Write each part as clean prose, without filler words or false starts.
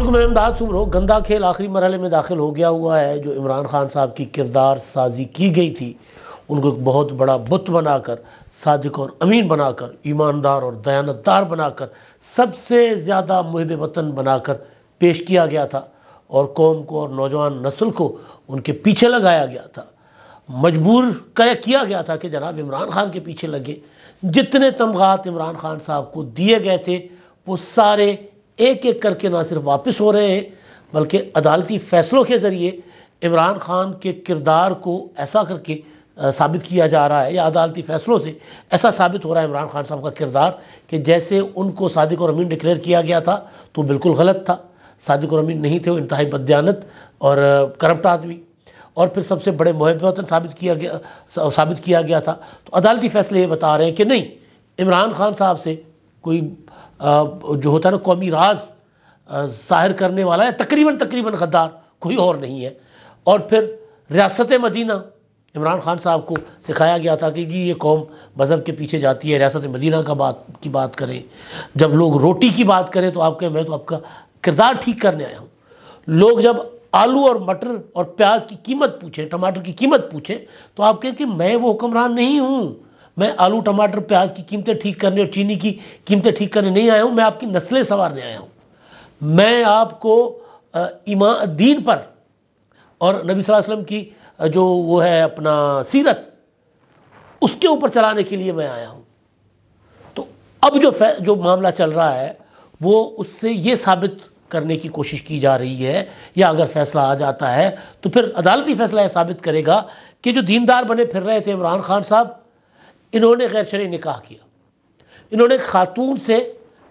بزرگ میں امداد سمرو گندا کھیل آخری مرحلے میں داخل ہو گیا ہوا ہے. جو عمران خان صاحب کی کردار سازی کی گئی تھی ان کو ایک بہت بڑا بت بنا کر، صادق اور امین بنا کر، ایماندار اور دیانتدار بنا کر، سب سے زیادہ محب وطن بنا کر پیش کیا گیا تھا، اور قوم کو اور نوجوان نسل کو ان کے پیچھے لگایا گیا تھا. مجبور کیا گیا تھا کہ جناب عمران خان کے پیچھے لگے. جتنے تمغات عمران خان صاحب کو دیے گئے تھے وہ سارے ایک ایک کر کے نہ صرف واپس ہو رہے ہیں بلکہ عدالتی فیصلوں کے ذریعے عمران خان کے کردار کو ایسا کر کے ثابت کیا جا رہا ہے، یا عدالتی فیصلوں سے ایسا ثابت ہو رہا ہے عمران خان صاحب کا کردار کہ جیسے ان کو صادق اور امین ڈکلیئر کیا گیا تھا تو بالکل غلط تھا. صادق اور امین نہیں تھے، وہ انتہائی بددیانت اور کرپٹ آدمی، اور پھر سب سے بڑے محب وطن ثابت کیا گیا تھا. تو عدالتی فیصلے یہ بتا رہے ہیں کہ نہیں، عمران خان صاحب سے کوئی جو ہوتا ہے نا قومی راز ظاہر کرنے والا ہے، تقریباً غدار کوئی اور نہیں ہے. اور پھر ریاست مدینہ، عمران خان صاحب کو سکھایا گیا تھا کہ جی یہ قوم مذہب کے پیچھے جاتی ہے، ریاست مدینہ کی بات کریں. جب لوگ روٹی کی بات کریں تو آپ کہیں میں تو آپ کا کردار ٹھیک کرنے آیا ہوں. لوگ جب آلو اور مٹر اور پیاز کی قیمت پوچھیں، ٹماٹر کی قیمت پوچھیں تو آپ کہیں کہ میں وہ حکمران نہیں ہوں، میں آلو ٹماٹر پیاز کی قیمتیں ٹھیک کرنے اور چینی کی قیمتیں ٹھیک کرنے نہیں آیا ہوں، میں آپ کی نسلیں سنوارنے آیا ہوں. میں آپ کو ایمان دین پر اور نبی صلی اللہ علیہ وسلم کی جو وہ ہے اپنا سیرت، اس کے اوپر چلانے کے لیے میں آیا ہوں. تو اب جو معاملہ چل رہا ہے وہ اس سے یہ ثابت کرنے کی کوشش کی جا رہی ہے، یا اگر فیصلہ آ جاتا ہے تو پھر عدالتی فیصلہ یہ ثابت کرے گا کہ جو دیندار بنے پھر رہے تھے عمران خان صاحب، انہوں نے غیر شرعی نکاح کیا، انہوں نے خاتون سے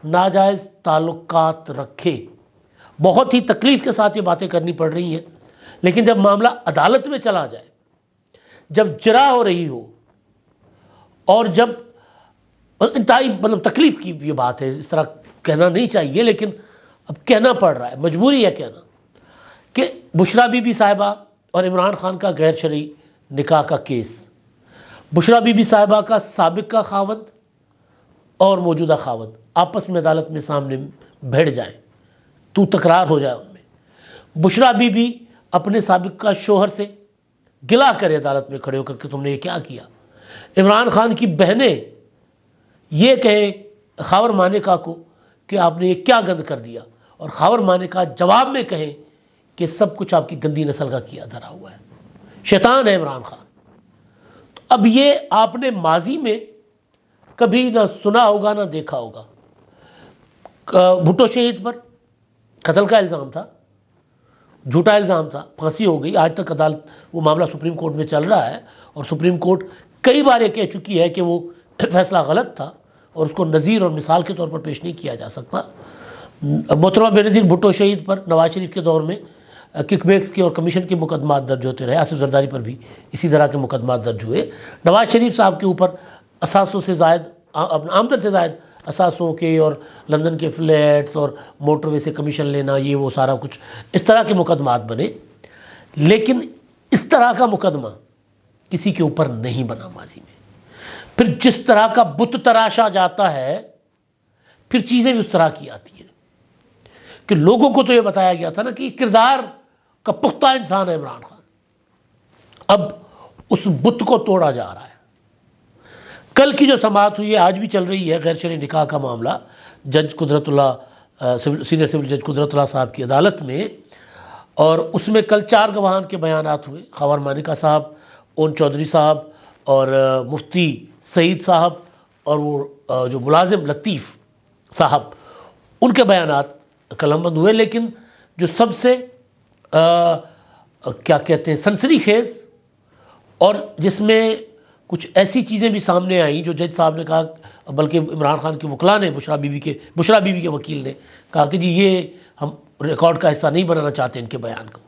ناجائز تعلقات رکھے. بہت ہی تکلیف کے ساتھ یہ باتیں کرنی پڑ رہی ہیں، لیکن جب معاملہ عدالت میں چلا جائے، جب جرا ہو رہی ہو، اور جب انتہائی تکلیف کی یہ بات ہے، اس طرح کہنا نہیں چاہیے لیکن اب کہنا پڑ رہا ہے، مجبوری ہے کہنا، کہ بشریٰ بی بی صاحبہ اور عمران خان کا غیر شرعی نکاح کا کیس، بشریٰ بی بی صاحبہ کا سابق کا خاوند اور موجودہ خاوند آپس میں عدالت میں سامنے بھیڑ جائیں، تو تکرار ہو جائے ان میں. بشریٰ بی بی اپنے سابق کا شوہر سے گلا کرے عدالت میں کھڑے ہو کر کہ تم نے یہ کیا کیا. عمران خان کی بہنیں یہ کہیں خاور مانیکا کو کہ آپ نے یہ کیا گند کر دیا، اور خاور مانیکا جواب میں کہیں کہ سب کچھ آپ کی گندی نسل کا کیا دھرا ہوا ہے، شیطان ہے عمران خان. تو اب یہ آپ نے ماضی میں کبھی نہ سنا ہوگا نہ دیکھا ہوگا. بھٹو شہید پر قتل کا الزام تھا، جھوٹا الزام تھا، پھانسی ہو گئی. آج تک عدالت وہ معاملہ سپریم کورٹ میں چل رہا ہے، اور سپریم کورٹ کئی بار یہ کہہ چکی ہے کہ وہ فیصلہ غلط تھا اور اس کو نظیر اور مثال کے طور پر پیش نہیں کیا جا سکتا. محترمہ بینظیر بھٹو شہید پر نواز شریف کے دور میں کک بیکس کے اور کمیشن کے مقدمات درج ہوتے رہے. آصف زرداری پر بھی اسی طرح کے مقدمات درج ہوئے. نواز شریف صاحب کے اوپر اثاثوں سے زائد، آمدن سے زائد اثاثوں کے اور لندن کے فلیٹس اور موٹر وے سے کمیشن لینا، یہ وہ سارا کچھ اس طرح کے مقدمات بنے. لیکن اس طرح کا مقدمہ کسی کے اوپر نہیں بنا ماضی میں. پھر جس طرح کا بت تراشا جاتا ہے پھر چیزیں بھی اس طرح کی آتی ہیں کہ لوگوں کو تو یہ بتایا گیا تھا نا کہ کردار کا پختہ انسان ہے عمران خان. اب اس بت کو توڑا جا رہا ہے. کل کی جو سماعت ہوئی ہے، آج بھی چل رہی ہے غیر شرعی نکاح کا معاملہ جج قدرت اللہ، سینئر سول جج قدرت اللہ صاحب کی عدالت میں، اور اس میں کل 4 گواہان کے بیانات ہوئے. خاور مانیکا صاحب، اون چودھری صاحب، اور مفتی سعید صاحب، اور وہ جو ملازم لطیف صاحب، ان کے بیانات قلمبند ہوئے. لیکن جو سب سے کیا کہتے ہیں سنسنی خیز، اور جس میں کچھ ایسی چیزیں بھی سامنے آئیں جو جج صاحب نے کہا، بلکہ عمران خان کے وکلاء نے، بشریٰ بی بی کے وکیل نے کہا کہ جی یہ ہم ریکارڈ کا حصہ نہیں بنانا چاہتے ان کے بیان کو.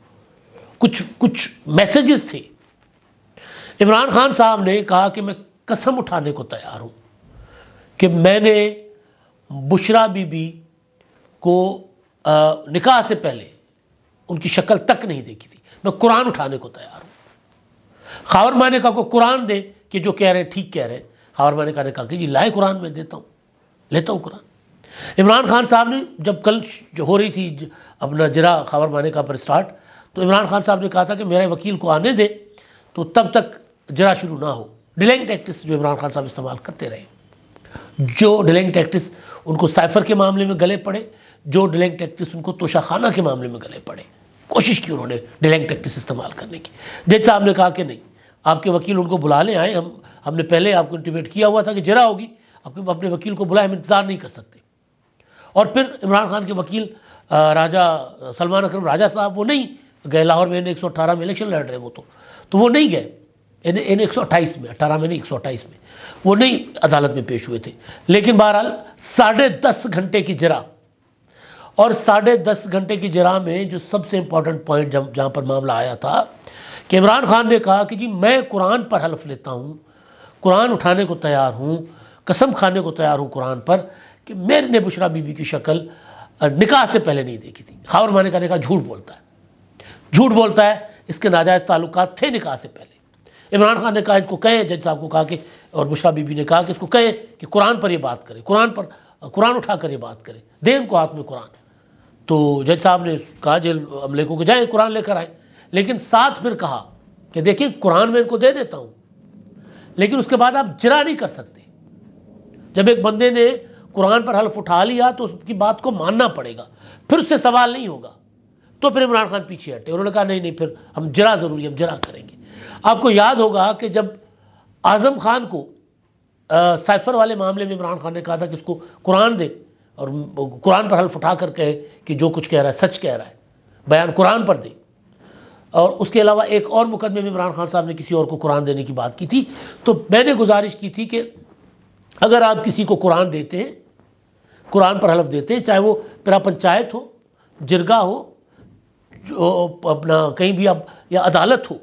کچھ میسیجز تھے. عمران خان صاحب نے کہا کہ میں قسم اٹھانے کو تیار ہوں کہ میں نے بشریٰ بی بی کو نکاح سے پہلے ان کی شکل تک نہیں دیکھی تھی. میں قرآن اٹھانے کو تیار ہوں. خاور مانیکا کو قرآن دے کہ جو کہہ رہے ٹھیک کہہ رہے. خاور مانیکا نے کہا کہ جی لائے قرآن میں دیتا ہوں، لیتا ہوں قرآن. عمران خان صاحب نے جب کل جو ہو رہی تھی اپنا جرا خاور مانیکا پر سٹارٹ، تو عمران خان صاحب نے کہا تھا کہ میرے وکیل کو آنے دے تو تب تک جرا شروع نہ ہو۔ ڈیلنگ ٹیکٹس جو عمران خان صاحب استعمال کرتے رہے، جو ڈیلنگ ٹیکٹس ان کو سائفر کے معاملے میں گلے پڑے، جو ڈیلنگ ٹیکٹس ان کو توشہ خانہ کے معاملے میں گلے پڑے، کوشش کی انہوں نے ڈیلنگ ٹیکٹس استعمال کرنے کی۔ جج صاحب نے کہا کہ نہیں، آپ کے وکیل ان کو بلا لیں آئے، ہم نے پہلے آپ کو انٹیمیٹ کیا ہوا تھا کہ جرا ہوگی، اپنے وکیل کو بلائے، ہم انتظار نہیں کر سکتے۔ اور پھر عمران خان کے وکیل راجہ سلمان اکرم راجہ صاحب وہ نہیں گئے، لاہور میں 118 میں الیکشن لڑ رہے وہ تو وہ نہیں گئے، 128 میں، 18 میں نہیں 128 میں وہ نہیں عدالت میں پیش ہوئے تھے۔ لیکن بہرحال 10.5 گھنٹے کی جرا، اور 10.5 گھنٹے کی جرا میں جو سب سے امپورٹنٹ پوائنٹ جہاں پر معاملہ آیا تھا کہ عمران خان نے کہا کہ جی میں قرآن پر حلف لیتا ہوں، قرآن اٹھانے کو تیار ہوں، قسم کھانے کو تیار ہوں قرآن پر کہ میرے نے بشرا بی بی کی شکل نکاح سے پہلے نہیں دیکھی تھی۔ خاور مانیکا نے کہا جھوٹ بولتا ہے، اس کے ناجائز تعلقات تھے نکاح سے پہلے۔ عمران خان نے کہا اس کو کہے، جج صاحب کو کہا کہ، اور بشرا بی بی نے کہا کہ اس کو کہے کہ قرآن پر یہ بات کرے، قرآن اٹھا کر یہ بات کرے، دیں ان کو ہاتھ میں قرآن۔ تو جج صاحب نے کہا جیل عملے کو کہ جائیں قرآن لے کر آئیں، لیکن ساتھ پھر کہا کہ دیکھیں قرآن میں ان کو دے دیتا ہوں، لیکن اس کے بعد آپ جرا نہیں کر سکتے۔ جب ایک بندے نے قرآن پر حلف اٹھا لیا تو اس کی بات کو ماننا پڑے گا، پھر اس سے سوال نہیں ہوگا۔ تو پھر عمران خان پیچھے ہٹے، انہوں نے کہا نہیں پھر ہم جرا ضروری، ہم جرا کریں گے۔ آپ کو یاد ہوگا کہ جب اعظم خان کو سائفر والے معاملے میں عمران خان نے کہا تھا کہ اس کو قرآن دے اور قرآن پر حلف اٹھا کر کہے کہ جو کچھ کہہ رہا ہے سچ کہہ رہا ہے، بیان قرآن پر دے۔ اور اس کے علاوہ ایک اور مقدمے میں عمران خان صاحب نے کسی اور کو قرآن دینے کی بات کی تھی، تو میں نے گزارش کی تھی کہ اگر آپ کسی کو قرآن دیتے ہیں، قرآن پر حلف دیتے ہیں، چاہے وہ پرا پنچایت ہو، جرگا ہو، جو اپنا کہیں بھی آپ یا عدالت ہو،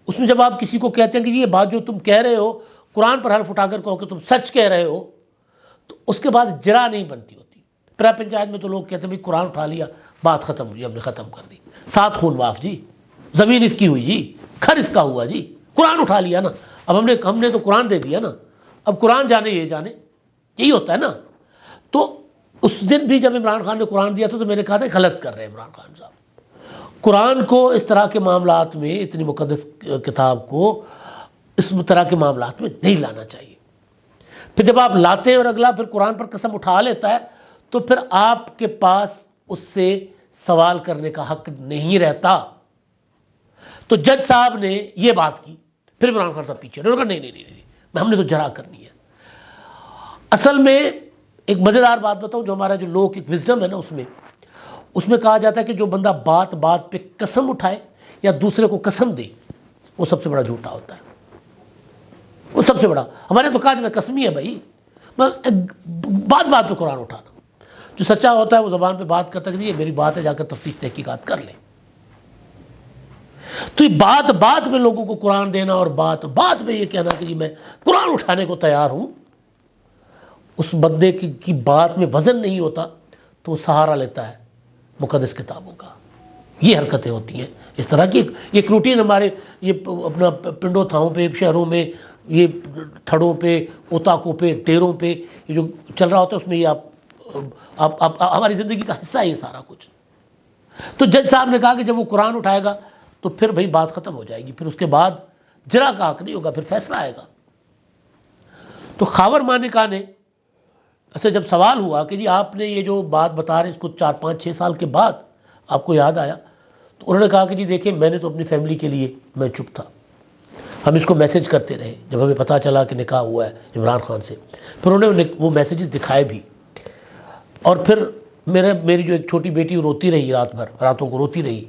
اس میں جب آپ کسی کو کہتے ہیں کہ یہ بات جو تم کہہ رہے ہو قرآن پر حلف اٹھا کر کہو کہ تم سچ کہہ رہے ہو، تو اس کے بعد جرا نہیں بنتی ہوتی۔ پرا پنچایت میں تو لوگ کہتے ہیں بھائی قرآن اٹھا لیا، بات ختم ہوئی، ہم نے ختم کر دی، 7 خون معاف جی، زمین اس کی ہوئی جی، گھر اس کا ہوا جی، قرآن اٹھا لیا نا، اب ہم نے تو قرآن دے دیا نا، اب قرآن جانے یہ جانے، یہی ہوتا ہے نا۔ تو اس دن بھی جب عمران خان نے قرآن دیا تو میں نے کہا تھا غلط کر رہے ہیں عمران خان صاحب، قرآن کو اس طرح کے معاملات میں، اتنی مقدس کتاب کو اس طرح کے معاملات میں نہیں لانا چاہیے۔ پھر جب آپ لاتے ہیں اور اگلا پھر قرآن پر قسم اٹھا لیتا ہے تو پھر آپ کے پاس اس سے سوال کرنے کا حق نہیں رہتا۔ تو جج صاحب نے یہ بات کی، پھر عمران خان صاحب پیچھے، انہوں نے کہا نہیں ہم نے تو جرا کرنی ہے۔ اصل میں ایک مزیدار بات بتاؤں، جو ہمارا جو لوک ایک وزڈم ہے نا، اس میں کہا جاتا ہے کہ جو بندہ بات پہ قسم اٹھائے یا دوسرے کو قسم دے وہ سب سے بڑا جھوٹا ہوتا ہے، وہ سب سے بڑا۔ ہمارے تو کہا جاتا ہے قسمی ہے بھائی، بات پہ قرآن اٹھانا۔ جو سچا ہوتا ہے وہ زبان پہ بات کرتا ہے کہ یہ میری بات ہے، جا کر تفتیش تحقیقات کر لیں۔ تو یہ بات میں لوگوں کو قرآن دینا اور بات میں یہ کہنا کہ جی میں قرآن اٹھانے کو تیار ہوں، اس بندے کی بات میں وزن نہیں ہوتا تو وہ سہارا لیتا ہے مقدس کتابوں کا۔ یہ حرکتیں ہوتی ہیں اس طرح کی، ایک روٹین ہمارے یہ اپنا پنڈوں تھاؤں پہ، شہروں میں، یہ تھڑوں پہ، اوتاکوں پہ، ڈیروں پہ یہ جو چل رہا ہوتا ہے، اس میں یہ آپ ہماری زندگی کا حصہ ہے یہ سارا کچھ۔ تو جج صاحب نے کہا کہ جب وہ قرآن اٹھائے گا تو پھر بھائی بات ختم ہو جائے گی، پھر اس کے بعد جرا کا حق نہیں ہوگا، پھر فیصلہ آئے گا۔ تو خاور مانیکا نے ایسے جب سوال ہوا کہ جی آپ نے یہ جو بات بتا رہے ہیں اس کو 4 5 6 سال کے بعد آپ کو یاد آیا، تو انہوں نے کہا کہ جی دیکھیں میں نے تو اپنی فیملی کے لیے میں چپ تھا، ہم اس کو میسج کرتے رہے جب ہمیں پتہ چلا کہ نکاح ہوا ہے عمران خان سے، پھر انہوں نے وہ میسیجز دکھائے بھی، اور پھر میری جو ایک چھوٹی بیٹی روتی رہی راتوں کو روتی رہی،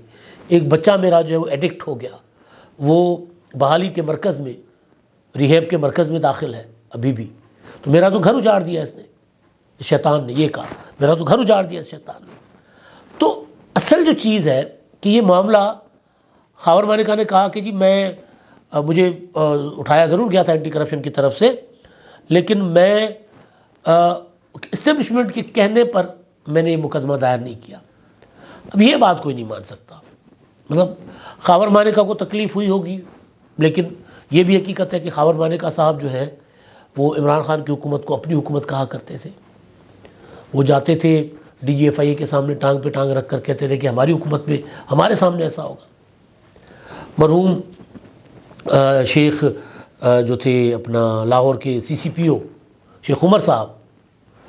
ایک بچہ میرا جو ہے وہ ایڈکٹ ہو گیا، وہ بحالی کے مرکز میں، ریہیب کے مرکز میں داخل ہے ابھی بھی، تو میرا تو گھر اجاڑ دیا اس نے، شیطان نے یہ کہا میرا تو گھر اجاڑ دیا شیطان نے۔ تو اصل جو چیز ہے کہ یہ معاملہ خاور مانیکا نے کہا کہ جی مجھے اٹھایا ضرور گیا تھا اینٹی کرپشن کی طرف سے، لیکن میں اسٹیبلشمنٹ کے کہنے پر میں نے یہ مقدمہ دائر نہیں کیا۔ اب یہ بات کوئی نہیں مان سکتا، مطلب خاور مانیکا کو تکلیف ہوئی ہوگی، لیکن یہ بھی حقیقت ہے کہ خاور مانیکا صاحب جو ہے وہ عمران خان کی حکومت کو اپنی حکومت کہا کرتے تھے، وہ جاتے تھے ڈی جی ایف آئی کے سامنے ٹانگ پہ ٹانگ رکھ کر کہتے تھے کہ ہماری حکومت میں ہمارے سامنے ایسا ہوگا. مرحوم شیخ جو تھے اپنا لاہور کے سی سی پی او شیخ عمر صاحب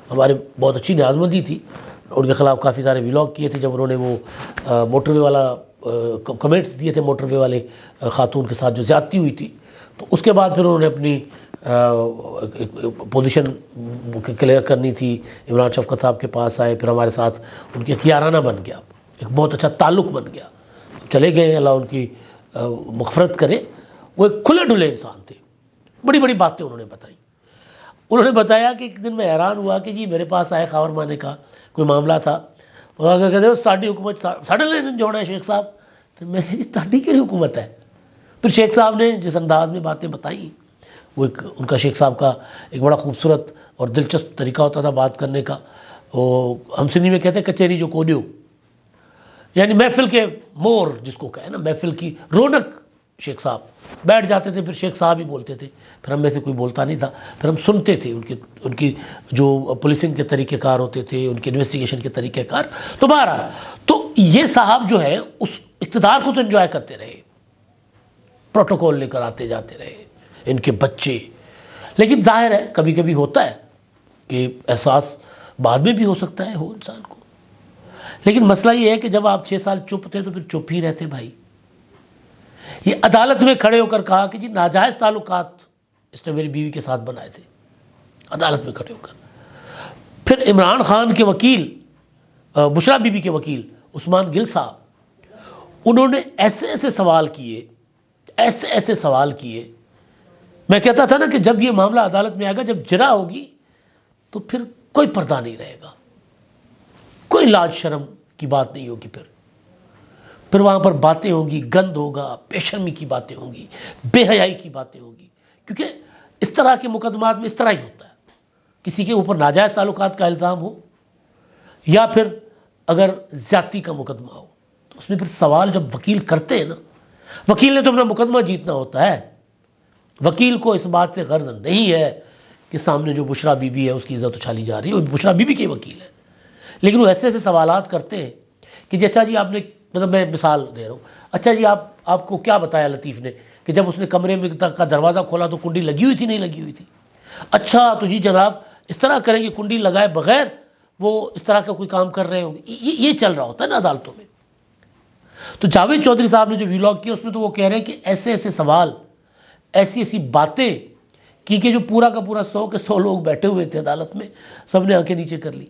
ہمارے بہت اچھی نیازمندی تھی. ان کے خلاف کافی سارے ولاگ کیے تھے جب انہوں نے وہ موٹر وے والا کمنٹس دیے تھے موٹر وے والے خاتون کے ساتھ جو زیادتی ہوئی تھی. تو اس کے بعد پھر انہوں نے اپنی پوزیشن کلیئر کرنی تھی. عمران شفقت صاحب کے پاس آئے, پھر ہمارے ساتھ ان کے یارانہ بن گیا, ایک بہت اچھا تعلق بن گیا. چلے گئے, اللہ ان کی مغفرت کرے. وہ ایک کھلے ڈھلے انسان تھے. بڑی بڑی باتیں انہوں نے بتائیں. انہوں نے بتایا کہ ایک دن میں حیران ہوا کہ جی میرے پاس آئے خاور مانے کا کوئی معاملہ تھا. وہ کہتے ساڑھی حکومت ساڑھے لینے جوڑا ہے شیخ صاحب. تو میں ساڑھی کی حکومت ہے. پھر شیخ صاحب نے جس انداز میں باتیں بتائیں, وہ ایک ان کا شیخ صاحب کا ایک بڑا خوبصورت اور دلچسپ طریقہ ہوتا تھا بات کرنے کا. وہ ہم سندھی میں کہتے ہیں کچہری جو کوڈیو, یعنی محفل کے مور جس کو کہے نا, محفل کی رونق. شیخ صاحب بیٹھ جاتے تھے, پھر شیخ صاحب ہی بولتے تھے, پھر ہم میں سے کوئی بولتا نہیں تھا, پھر ہم سنتے تھے ان کی جو پولیسنگ کے طریقہ کار ہوتے تھے, ان کے انویسٹیگیشن کے طریقہ کار. تو بہرحال تو یہ صاحب جو ہے اس اقتدار کو تو انجوائے کرتے رہے, پروٹوکول لے کر آتے جاتے رہے ان کے بچے. لیکن ظاہر ہے کبھی کبھی ہوتا ہے کہ احساس بعد میں بھی ہو سکتا ہے ہو انسان کو. لیکن مسئلہ یہ ہے کہ جب آپ 6 سال چپ تھے تو پھر چپ ہی رہتے بھائی. یہ عدالت میں کھڑے ہو کر کہا کہ جی ناجائز تعلقات اس نے میری بیوی کے ساتھ بنائے تھے, عدالت میں کھڑے ہو کر. پھر عمران خان کے وکیل, بشرا بی بی کے وکیل عثمان گل صاحب, انہوں نے ایسے ایسے سوال کیے, ایسے ایسے سوال کیے. میں کہتا تھا نا کہ جب یہ معاملہ عدالت میں آئے گا, جب جرا ہوگی تو پھر کوئی پردہ نہیں رہے گا, کوئی لاج شرم کی بات نہیں ہوگی. پھر وہاں پر باتیں ہوں گی, گند ہوگا, بے شرمی کی باتیں ہوں گی, بے حیائی کی باتیں ہوں گی. کیونکہ اس طرح کے مقدمات میں اس طرح ہی ہوتا ہے, کسی کے اوپر ناجائز تعلقات کا الزام ہو یا پھر اگر زیادتی کا مقدمہ ہو, تو اس میں پھر سوال جب وکیل کرتے ہیں نا, وکیل نے تو اپنا مقدمہ جیتنا ہوتا ہے. وکیل کو اس بات سے غرض نہیں ہے کہ سامنے جو بشرا بی بی ہے اس کی عزت اچھالی جا رہی ہے, وہ بشرا بی بی کے وکیل ہے. لیکن وہ ایسے ایسے سوالات کرتے ہیں کہ اچھا جی آپ نے, مطلب میں مثال دے رہا ہوں, اچھا جی آپ کو کیا بتایا لطیف نے کہ جب اس نے کمرے میں کا دروازہ کھولا تو کنڈی لگی ہوئی تھی نہیں لگی ہوئی تھی؟ اچھا تو جی جناب اس طرح کریں کہ کنڈی لگائے بغیر وہ اس طرح کا کوئی کام کر رہے ہوں گے. یہ چل رہا ہوتا ہے نا عدالتوں میں. تو جاوید چودھری صاحب نے جو ویلاگ کیا اس میں تو وہ کہہ رہے ہیں کہ ایسے ایسے سوال, ایسی ایسی باتیں کی کہ جو پورا کا پورا 100 کے 100 لوگ بیٹھے ہوئے تھے عدالت میں, سب نے آنکھیں نیچے کر لی.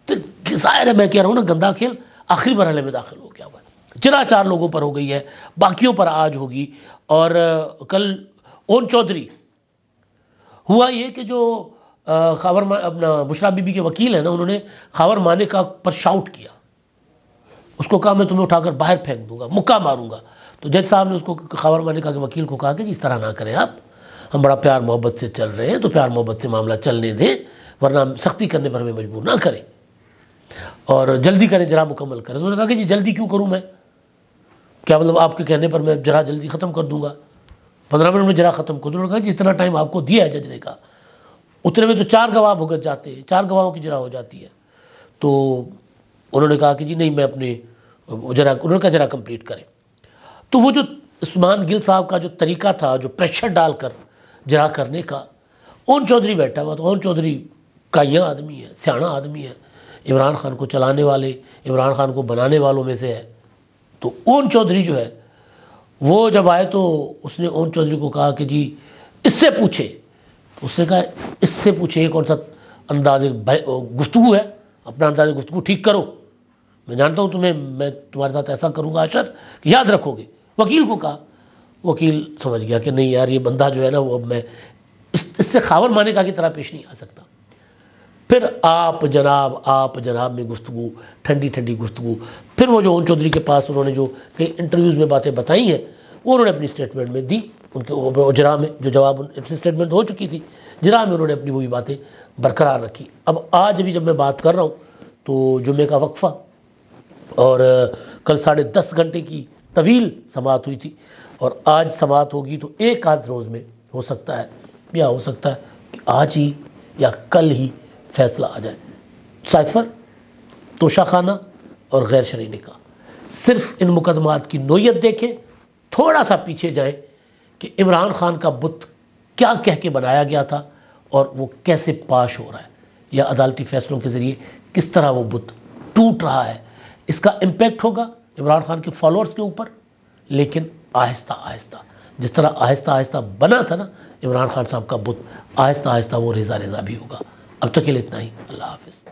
تو ظاہر ہے میں کہہ رہا ہوں نا, گندا کھیل آخری مرحلے میں داخل ہو گیا ہوا ہے. چرا 4 لوگوں پر ہو گئی ہے, باقیوں پر آج ہوگی. اور کل اون چودھری ہوا یہ کہ جو خاور اپنا بشرا بی بی کے وکیل ہیں نا, انہوں نے خاور مانے کا پر شاؤٹ کیا. اس کو کہا میں تمہیں اٹھا کر باہر پھینک دوں گا, مکہ ماروں گا. تو جج صاحب نے اس کو خاور مانے کا وکیل کو کہا کہ جی اس طرح نہ کریں آپ, ہم بڑا پیار محبت سے چل رہے ہیں تو پیار محبت سے معاملہ چلنے دیں, ورنہ سختی کرنے پر ہمیں مجبور نہ کریں اور جلدی کریں, جرا مکمل کریں. تو انہوں نے کہا کہ جی جلدی کیوں کروں میں, کیا مطلب آپ کے کہنے پر میں جرا جلدی ختم کر دوں گا, 15 منٹ میں جرا ختم کر دوں. انہوں نے کہا جتنا ٹائم آپ کو دیا ہے جج نے کہا اتنے میں تو 4 گواہ بھگت جاتے ہیں, 4 گواہوں کی جرا ہو جاتی ہے. تو انہوں نے کہا کہ جی نہیں میں اپنے جرا, انہوں نے کہا جرا کمپلیٹ کریں. تو وہ جو عثمان گل صاحب کا جو طریقہ تھا, جو پریشر ڈال کر جرا کرنے کا, اون چودھری بیٹھا ہوا. تو اون چودھری کائیاں آدمی ہے, سیانا آدمی ہے, عمران خان کو چلانے والے, عمران خان کو بنانے والوں میں سے ہے. تو اون چودھری جو ہے وہ جب آئے تو اس نے اون چودھری کو کہا کہ جی اس سے پوچھے. اس نے کہا اس سے پوچھے کون سا انداز گفتگو ہے, اپنا انداز گفتگو ٹھیک کرو, میں جانتا ہوں تمہیں, میں تمہارے ساتھ ایسا کروں گا اشر کہ یاد رکھو گے. وکیل کو کہا, وکیل سمجھ گیا کہ نہیں یار یہ بندہ جو ہے نا وہ اب میں اس سے خاور مانے کا کی طرح پیش نہیں آ سکتا. پھر آپ جناب میں گفتگو, ٹھنڈی ٹھنڈی گفتگو. پھر وہ جو اون چودھری کے پاس انہوں نے جو کئی انٹرویوز میں باتیں بتائی ہیں وہ انہوں نے اپنی اسٹیٹمنٹ میں دی. ان کے جرا میں جو جواب اسٹیٹمنٹ ہو چکی تھی, جرا میں انہوں نے اپنی وہی باتیں برقرار رکھی. اب آج بھی جب میں بات کر رہا ہوں تو جمعے کا وقفہ اور کل 10.5 گھنٹے کی طویل سماعت ہوئی تھی, اور آج سماعت ہوگی تو ایک آدھ روز میں ہو سکتا ہے, یا ہو سکتا ہے کہ آج ہی یا کل ہی فیصلہ آ جائے. سائفر، توشہ خانہ اور غیر شرعی نکاح. صرف ان مقدمات کی نوعیت دیکھیں، تھوڑا سا پیچھے جائیں کہ عمران خان کا بت کیا کہہ کے بنایا گیا تھا اور وہ کیسے پاش ہو رہا ہے، یا عدالتی فیصلوں کے ذریعے کس طرح وہ بت ٹوٹ رہا ہے. اس کا امپیکٹ ہوگا عمران خان کے فالوورز کے اوپر، لیکن آہستہ آہستہ، جس طرح آہستہ آہستہ بنا تھا نا عمران خان صاحب کا بت، آہستہ آہستہ وہ ریزہ ریزہ بھی ہوگا. اب تک کے لیے اتنا ہی. اللہ حافظ.